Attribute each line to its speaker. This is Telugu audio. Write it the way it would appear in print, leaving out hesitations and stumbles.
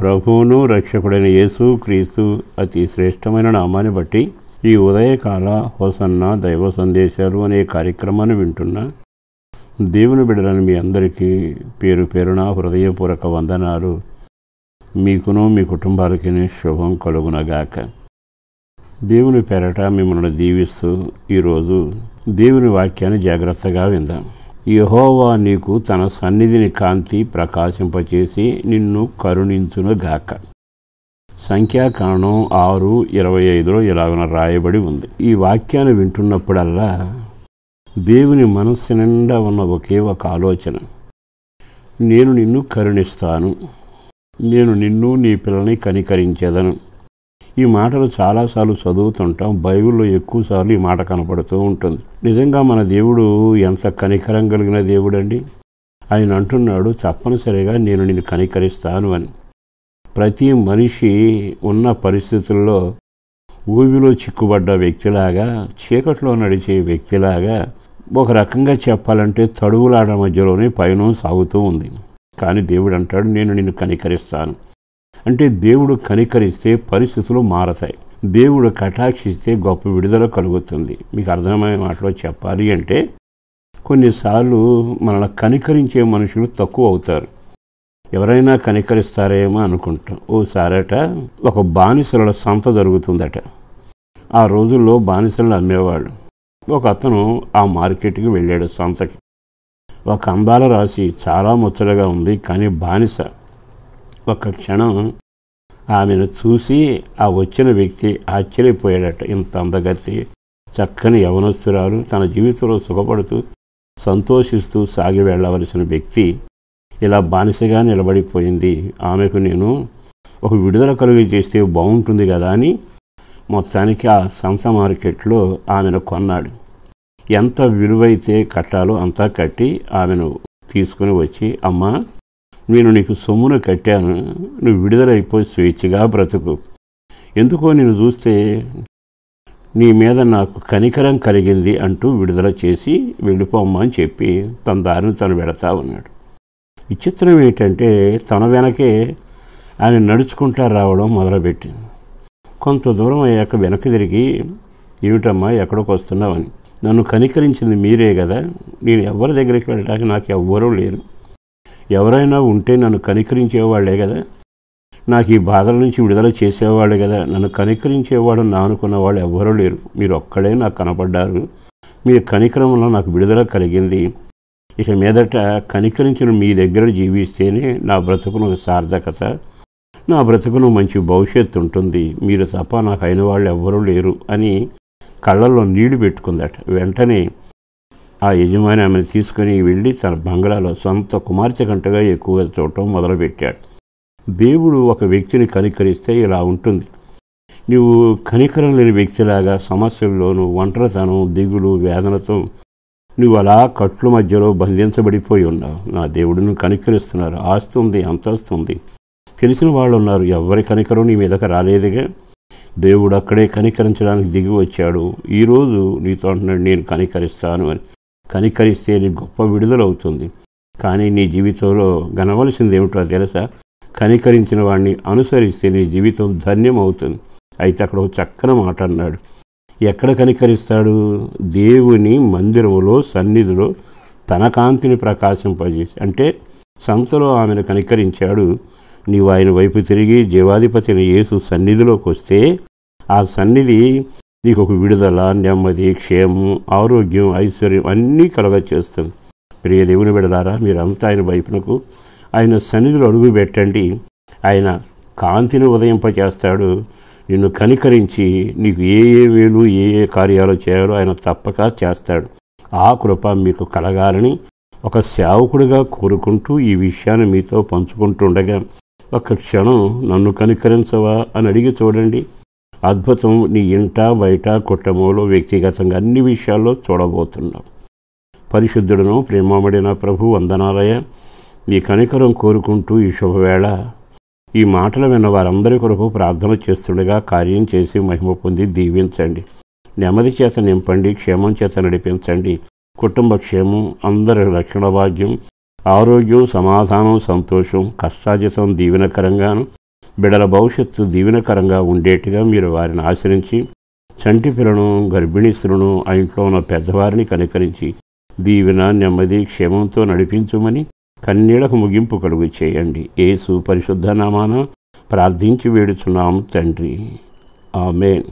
Speaker 1: ప్రభువును రక్షకుడైన యేసు క్రీస్తు అతి శ్రేష్టమైన నామాన్ని బట్టి ఈ ఉదయకాల హోసన్న దైవ సందేశాలు అనే కార్యక్రమాన్ని వింటున్న దేవుని బిడ్డలను మీ అందరికీ పేరు పేరున హృదయపూర్వక వందనాలు. మీకును మీ కుటుంబాలకి శుభం కలుగునగాక. దేవుని పేరట మిమ్మల్ని దీవిస్తూ ఈరోజు దేవుని వాక్యాన్ని జాగ్రత్తగా విందాం. యెహోవా నీకు తన సన్నిధిని కాంతి ప్రకాశింపచేసి నిన్ను కరుణించునుగాక. సంఖ్యాకాండం 6:25 ఇలాగన రాయబడి ఉంది. ఈ వాక్యాన్ని వింటున్నప్పుడల్లా దేవుని మనస్సు నిండా ఉన్న ఒకే ఒక ఆలోచన, నేను నిన్ను కరుణిస్తాను, నేను నిన్ను నీ పిల్లల్ని కనికరించేదను. ఈ మాటలు చాలాసార్లు చదువుతుంటాం. బైబిల్లో ఎక్కువసార్లు ఈ మాట కనపడుతూ ఉంటుంది. నిజంగా మన దేవుడు ఎంత కనికరం కలిగిన దేవుడు అండి. ఆయన అంటున్నాడు తప్పనిసరిగా నేను నిన్ను కనికరిస్తాను అని. ప్రతి మనిషి ఉన్న పరిస్థితుల్లో ఊబిలో చిక్కుబడ్డ వ్యక్తిలాగా, చీకట్లో నడిచే వ్యక్తిలాగా, ఒక రకంగా చెప్పాలంటే తడువులాడ మధ్యలోనే పయనం సాగుతూ ఉంది. కానీ దేవుడు అంటాడు నేను నిన్ను కనికరిస్తాను. అంటే దేవుడు కనికరిస్తే పరిస్థితులు మారతాయి. దేవుడు కటాక్షిస్తే గొప్ప విడుదల కలుగుతుంది. మీకు అర్థమైన మాటలో చెప్పాలి అంటే కొన్నిసార్లు మనల్ని కనికరించే మనుషులు తక్కువ అవుతారు. ఎవరైనా కనికరిస్తారేమో అనుకుంటాం. ఓసారట ఒక బానిసల సంత జరుగుతుందట. ఆ రోజుల్లో బానిసలను అమ్మేవాళ్ళు. ఒక అతను ఆ మార్కెట్కి వెళ్ళాడు, సంతకి. ఒక అందాల రాశి చాలా ముచ్చటగా ఉంది, కానీ బానిస. ఒక క్షణం ఆమెను చూసి ఆ వచ్చిన వ్యక్తి ఆశ్చర్యపోయాడట. ఇంత అందగతి, చక్కని యవనస్తురాలు, తన జీవితంలో సుఖపడుతూ సంతోషిస్తూ సాగి వెళ్ళవలసిన వ్యక్తి ఇలా బానిసగా నిలబడిపోయింది. ఆమెకు నేను ఒక విడుదల కలుగు చేస్తే బాగుంటుంది కదా అని మొత్తానికి ఆ సంత మార్కెట్లో ఆమెను కొన్నాడు. ఎంత విలువైతే కట్టాలో అంతా కట్టి ఆమెను తీసుకుని వచ్చి, అమ్మా నేను నీకు సొమ్మును కట్టాను, నువ్వు విడుదలైపోయి స్వేచ్ఛగా బ్రతుకు. ఎందుకో నేను చూస్తే నీ మీద నాకు కనికరం కలిగింది అంటూ విడుదల చేసి వెళ్ళిపోమ్మా అని చెప్పి తన దారిని తను వెళతా ఉన్నాడు. విచిత్రం ఏంటంటే తన వెనకే ఆయన నడుచుకుంటా రావడం మొదలుపెట్టింది. కొంత దూరం అయ్యాక వెనక్కి తిరిగి, ఏమిటమ్మా ఎక్కడికి వస్తున్నావని. నన్ను కనికరించింది మీరే కదా, నేను ఎవరి దగ్గరికి వెళ్ళడానికి నాకు ఎవ్వరూ లేరు. ఎవరైనా ఉంటే నన్ను కనికరించేవాళ్లే కదా, నాకు ఈ బాధల నుంచి విడుదల చేసేవాళ్ళు కదా. నన్ను కనికరించేవాడు నా అనుకున్న వాళ్ళు ఎవ్వరూ లేరు. మీరు ఒక్కడే నాకు కనపడ్డారు. మీ కనికరంలో నాకు విడుదల కలిగింది. ఇక మీదట కనికరించిన మీ దగ్గర జీవిస్తేనే నా బ్రతుకును సార్థకత, నా బ్రతుకును మంచి భవిష్యత్తు ఉంటుంది. మీరు తప్ప నాకు అయిన వాళ్ళు ఎవ్వరూ లేరు అని కళ్ళల్లో నీళ్లు పెట్టుకుందట. వెంటనే ఆ యజమాని ఆమెను తీసుకుని వెళ్ళి తన బంగ్లాలో సొంత కుమార్తె కంటగా ఎక్కువగా చూడటం మొదలుపెట్టాడు. దేవుడు ఒక వ్యక్తిని కనికరిస్తే ఇలా ఉంటుంది. నువ్వు కనికరం లేని వ్యక్తిలాగా సమస్యల్లోనూ ఒంటరితనం, దిగులు, వేదనతో నువ్వు అలా కట్ల మధ్యలో బంధించబడిపోయి ఉన్నావు. నా దేవుడిని కనికరిస్తున్నారు. ఆస్తి ఉంది, అంతస్తు ఉంది, తెలిసిన వాళ్ళు ఉన్నారు. ఎవరి కనికరం నీ మీదకి రాలేదుగా. దేవుడు అక్కడే కనికరించడానికి దిగి వచ్చాడు. ఈరోజు నీతో అంటున్నాడు నేను కనికరిస్తాను అని. కనికరిస్తే నీ గొప్ప విడుదలవుతుంది. కానీ నీ జీవితంలో గనవలసింది ఏమిటో తెలుసా? కనికరించిన వాడిని అనుసరిస్తే నీ జీవితం ధన్యం అవుతుంది. అయితే అక్కడ ఒక చక్కని మాట అన్నాడు. ఎక్కడ కనికరిస్తాడు? దేవుని మందిరములో, సన్నిధిలో తన కాంతిని ప్రకాశింపజేసి. అంటే సంతలో ఆమెను కనికరించాడు. నీవు ఆయన వైపు తిరిగి జీవాధిపతిని యేసు సన్నిధిలోకి వస్తే ఆ సన్నిధి నీకు ఒక విడుదల, నెమ్మది, క్షేమం, ఆరోగ్యం, ఐశ్వర్యం అన్నీ కలగచేస్తుంది. ప్రియ దేవుని బిడ్డలారా, మీరంతా ఆయన వైపునకు, ఆయన సన్నిధిలో అడుగు పెట్టండి. ఆయన కాంతిని ఉదయింపచేస్తాడు. నిన్ను కనికరించి నీకు ఏ ఏ వేలు, ఏ ఏ కార్యాలు చేయాలో ఆయన తప్పక చేస్తాడు. ఆ కృప మీకు కలగాలని ఒక సేవకుడిగా కోరుకుంటూ ఈ విషయాన్ని మీతో పంచుకుంటుండగా ఒక్క క్షణం నన్ను కనికరించవా అని అడిగి చూడండి. అద్భుతం నీ ఇంట, బయట, కుటుంబంలో, వ్యక్తిగతంగా అన్ని విషయాల్లో చూడబోతున్నావు. పరిశుద్ధుడును ప్రేమబడిన ప్రభు వందనాలయ. నీ కనికరం కోరుకుంటూ ఈ శుభవేళ ఈ మాటలు విన్న వారందరి కొరకు ప్రార్థన చేస్తుండగా కార్యం చేసి మహిమ పొంది దీవించండి. నెమ్మది చేత నింపండి, క్షేమం చేత నడిపించండి. కుటుంబ క్షేమం, అందరి రక్షణ భాగ్యం, ఆరోగ్యం, సమాధానం, సంతోషం, కష్టాజితం దీవెనకరంగాను బిడల భవిష్యత్తు దీవెనకరంగా ఉండేట్టుగా మీరు వారిని ఆశ్రయించి చంటి పిల్లను గర్భిణీ స్త్రీలను ఆ ఇంట్లో ఉన్న పెద్దవారిని కనికరించి దీవెన నెమ్మది క్షేమంతో నడిపించుమని కన్నీళ్లకు ముగింపు కలుగు చేయండి. యేసు పరిశుద్ధ నామాన ప్రార్థించి వేడుచున్నాము తండ్రి. ఆమేన్.